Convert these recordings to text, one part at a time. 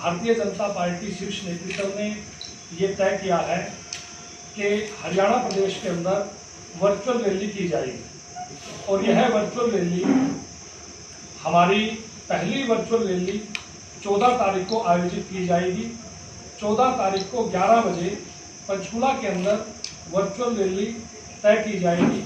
Bharatiya Janata party शीर्ष नेतृत्व ने ये तय किया है कि हरियाणा प्रदेश के अंदर वर्चुअल रैली की जाएगी और यह वर्चुअल रैली हमारी पहली वर्चुअल रैली 14 तारीख को आयोजित की जाएगी। 14 तारीख को 11 बजे पंचकुला के अंदर वर्चुअल रैली तय की जाएगी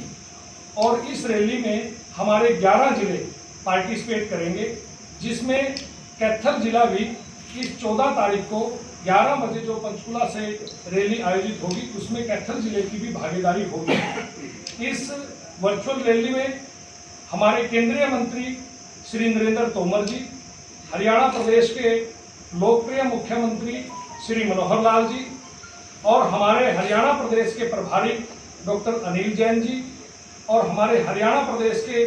और इस रैली में हमारे 11 जिले पार्टिसिपेट करेंगे, जिसमें कैथल जिला भी इस 14 तारीख को 11 बजे जो पंचकुला से रैली आयोजित होगी उसमें कैथल जिले की भी भागीदारी होगी। इस वर्चुअल रैली में हमारे केंद्रीय मंत्री श्री नरेंद्र तोमर जी, हरियाणा प्रदेश के लोकप्रिय मुख्यमंत्री श्री मनोहर लाल जी और हमारे हरियाणा प्रदेश के प्रभारी डॉक्टर अनिल जैन जी और हमारे हरियाणा प्रदेश के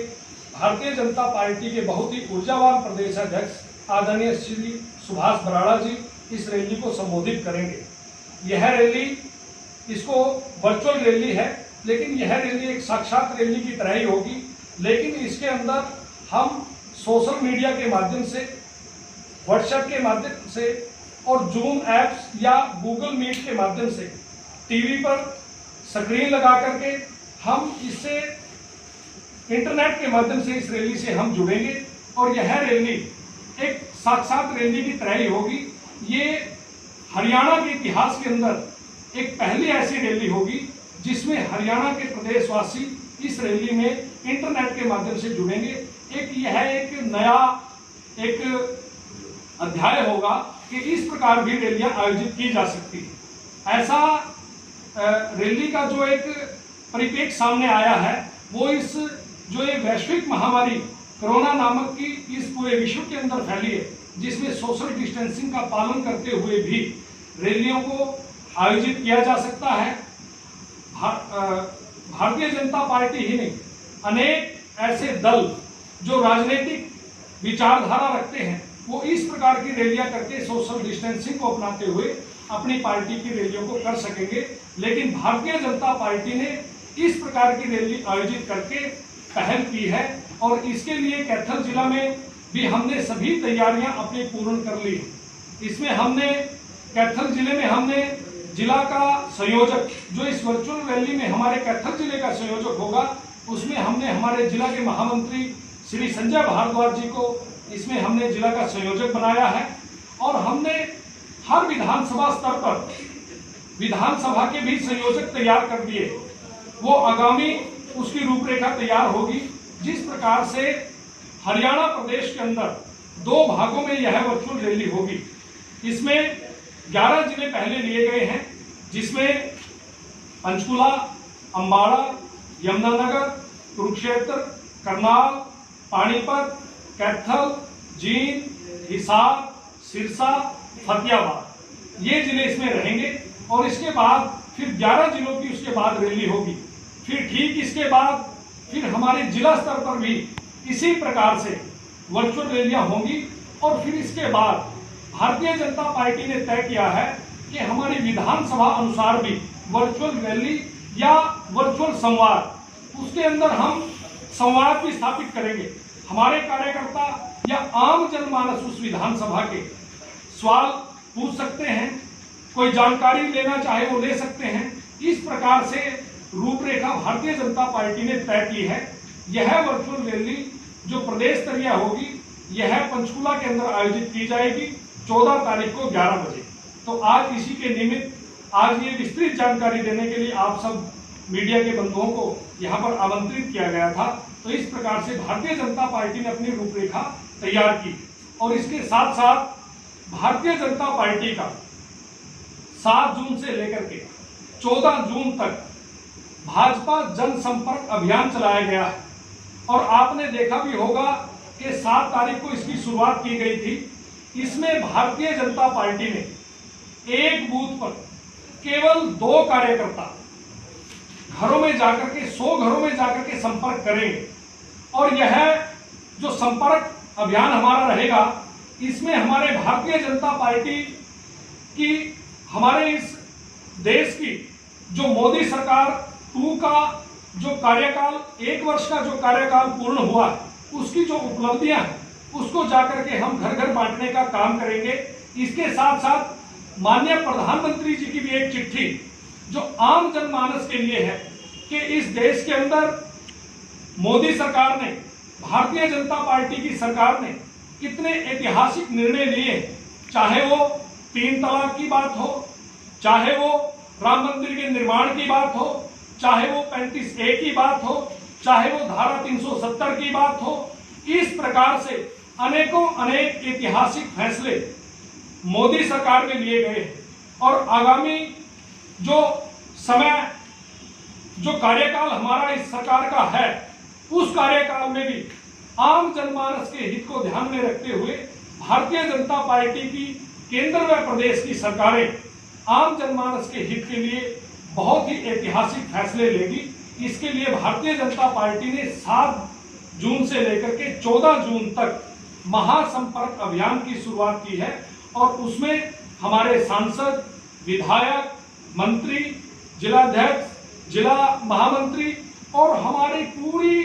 भारतीय जनता पार्टी के बहुत ही ऊर्जावान प्रदेश अध्यक्ष आदरणीय श्री सुभाष बराड़ा जी इस रैली को संबोधित करेंगे। यह रैली, इसको वर्चुअल रैली है, लेकिन यह रैली एक साक्षात रैली की तरह ही होगी, लेकिन इसके अंदर हम सोशल मीडिया के माध्यम से, व्हाट्सएप के माध्यम से और जूम ऐप्स या गूगल मीट के माध्यम से टीवी पर स्क्रीन लगा करके हम इससे इंटरनेट के माध्यम से इस रैली से हम जुड़ेंगे और यह रैली एक साक्षात रैली की तरह ही होगी। ये हरियाणा के इतिहास के अंदर एक पहली ऐसी रैली होगी जिसमें हरियाणा के प्रदेशवासी इस रैली में इंटरनेट के माध्यम से जुड़ेंगे। यह एक नया एक अध्याय होगा कि इस प्रकार भी रैलियां आयोजित की जा सकती है। ऐसा रैली का जो एक परिप्रेक्ष्य सामने आया है वो इस जो एक वैश्विक महामारी कोरोना नामक की इस पूरे विश्व के अंदर फैली है, जिसमें सोशल डिस्टेंसिंग का पालन करते हुए भी रैलियों को आयोजित किया जा सकता है। भारतीय जनता पार्टी ही नहीं, अनेक ऐसे दल जो राजनीतिक विचारधारा रखते हैं वो इस प्रकार की रैलियां करके सोशल डिस्टेंसिंग को अपनाते हुए अपनी पार्टी की रैलियों को कर सकेंगे, लेकिन भारतीय जनता पार्टी ने इस प्रकार की रैली आयोजित करके पहल की है और इसके लिए कैथल जिला में भी हमने सभी तैयारियां अपनी पूर्ण कर ली। इसमें हमने कैथल जिले में हमने जिला का संयोजक, जो इस वर्चुअल रैली में हमारे कैथल जिले का संयोजक होगा, उसमें हमने हमारे जिला के महामंत्री श्री संजय भारद्वाज जी को इसमें हमने जिला का संयोजक बनाया है और हमने हर विधानसभा स्तर पर विधानसभा के भी संयोजक तैयार कर दिए। वो आगामी उसकी रूपरेखा तैयार होगी। जिस प्रकार से हरियाणा प्रदेश के अंदर 2 भागों में यह वर्चुअल रैली होगी, इसमें 11 जिले पहले लिए गए हैं, जिसमें पंचकुला, अंबाला, यमुनानगर, कुरुक्षेत्र, करनाल, पानीपत, कैथल, जींद, हिसार, सिरसा, फतेहाबाद, ये जिले इसमें रहेंगे और इसके बाद फिर 11 जिलों की उसके बाद रैली होगी। फिर ठीक इसके बाद फिर हमारे जिला स्तर पर भी इसी प्रकार से वर्चुअल रैलियां होंगी और फिर इसके बाद भारतीय जनता पार्टी ने तय किया है कि हमारी विधानसभा अनुसार भी वर्चुअल रैली या वर्चुअल संवाद, उसके अंदर हम संवाद भी स्थापित करेंगे। हमारे कार्यकर्ता या आम जनमानस उस विधानसभा के सवाल पूछ सकते हैं, कोई जानकारी लेना चाहे वो ले सकते हैं। इस प्रकार से रूपरेखा भारतीय जनता पार्टी ने तय की है। यह वर्चुअल रैली जो प्रदेश स्तरीय होगी, यह पंचकुला के अंदर आयोजित की जाएगी 14 तारीख को 11 बजे। तो आज इसी के निमित्त आज ये विस्तृत जानकारी देने के लिए आप सब मीडिया के बंधुओं को यहाँ पर आमंत्रित किया गया था। तो इस प्रकार से भारतीय जनता पार्टी ने अपनी रूपरेखा तैयार की और इसके साथ साथ भारतीय जनता पार्टी का 7 जून से लेकर के 14 जून तक भाजपा जनसंपर्क अभियान चलाया गया है और आपने देखा भी होगा कि 7 तारीख को इसकी शुरुआत की गई थी। इसमें भारतीय जनता पार्टी ने एक बूथ पर केवल 2 कार्यकर्ता घरों में जाकर के 100 घरों में जाकर के संपर्क करेंगे और यह जो संपर्क अभियान हमारा रहेगा, इसमें हमारे भारतीय जनता पार्टी की, हमारे इस देश की जो मोदी सरकार 2 का जो कार्यकाल, 1 वर्ष का जो कार्यकाल पूर्ण हुआ, उसकी जो उपलब्धियां हैं उसको जाकर के हम घर घर बांटने का काम करेंगे। इसके साथ साथ माननीय प्रधानमंत्री जी की भी एक चिट्ठी जो आम जनमानस के लिए है कि इस देश के अंदर मोदी सरकार ने, भारतीय जनता पार्टी की सरकार ने कितने ऐतिहासिक निर्णय लिए, चाहे वो 3 तलाक की बात हो, चाहे वो राम मंदिर के निर्माण की बात हो, चाहे वो 35A की बात हो, चाहे वो धारा 370 की बात हो। इस प्रकार से अनेकों अनेक ऐतिहासिक फैसले मोदी सरकार में लिए गए हैं और आगामी जो समय, जो कार्यकाल हमारा इस सरकार का है, उस कार्यकाल में भी आम जनमानस के हित को ध्यान में रखते हुए भारतीय जनता पार्टी की केंद्र व प्रदेश की सरकारें आम जनमानस के हित के लिए बहुत ही ऐतिहासिक फैसले लेगी। इसके लिए भारतीय जनता पार्टी ने 7 जून से लेकर के 14 जून तक महासंपर्क अभियान की शुरुआत की है और उसमें हमारे सांसद, विधायक, मंत्री, जिलाध्यक्ष, जिला महामंत्री और हमारी पूरी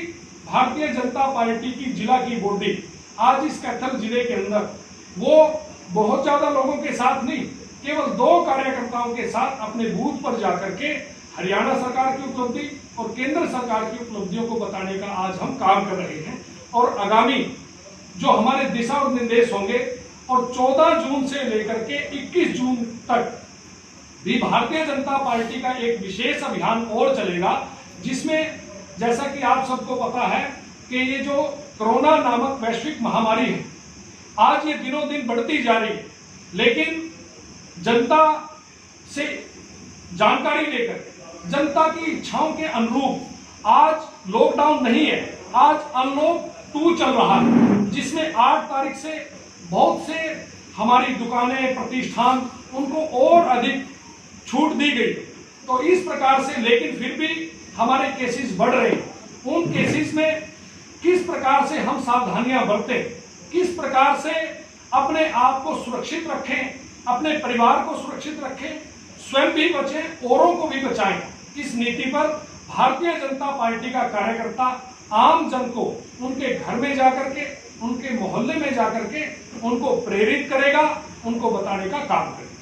भारतीय जनता पार्टी की जिला की बॉडी आज इस कैथल जिले के अंदर वो बहुत ज्यादा लोगों के साथ नहीं, केवल 2 कार्यकर्ताओं के साथ अपने बूथ पर जाकर के हरियाणा सरकार की उपलब्धि और केंद्र सरकार की उपलब्धियों को बताने का आज हम काम कर रहे हैं। और आगामी जो हमारे दिशा और निर्देश होंगे और 14 जून से लेकर के 21 जून तक भी भारतीय जनता पार्टी का एक विशेष अभियान और चलेगा, जिसमें जैसा कि आप सबको पता है कि ये जो कोरोना नामक वैश्विक महामारी है, आज ये दिनों दिन बढ़ती जा रही है, लेकिन जनता से जानकारी लेकर जनता की इच्छाओं के अनुरूप आज लॉकडाउन नहीं है, आज अनलॉक 2 चल रहा है, जिसमें 8 तारीख से बहुत से हमारी दुकानें, प्रतिष्ठान, उनको और अधिक छूट दी गई। तो इस प्रकार से, लेकिन फिर भी हमारे केसेस बढ़ रहे हैं। उन केसेस में किस प्रकार से हम सावधानियां बरतें, किस प्रकार से अपने आप को सुरक्षित रखें, अपने परिवार को सुरक्षित रखें, स्वयं भी बचें, औरों को भी बचाएं, इस नीति पर भारतीय जनता पार्टी का कार्यकर्ता आम जन को उनके घर में जाकर के, उनके मोहल्ले में जाकर के उनको प्रेरित करेगा, उनको बताने का काम करेगा।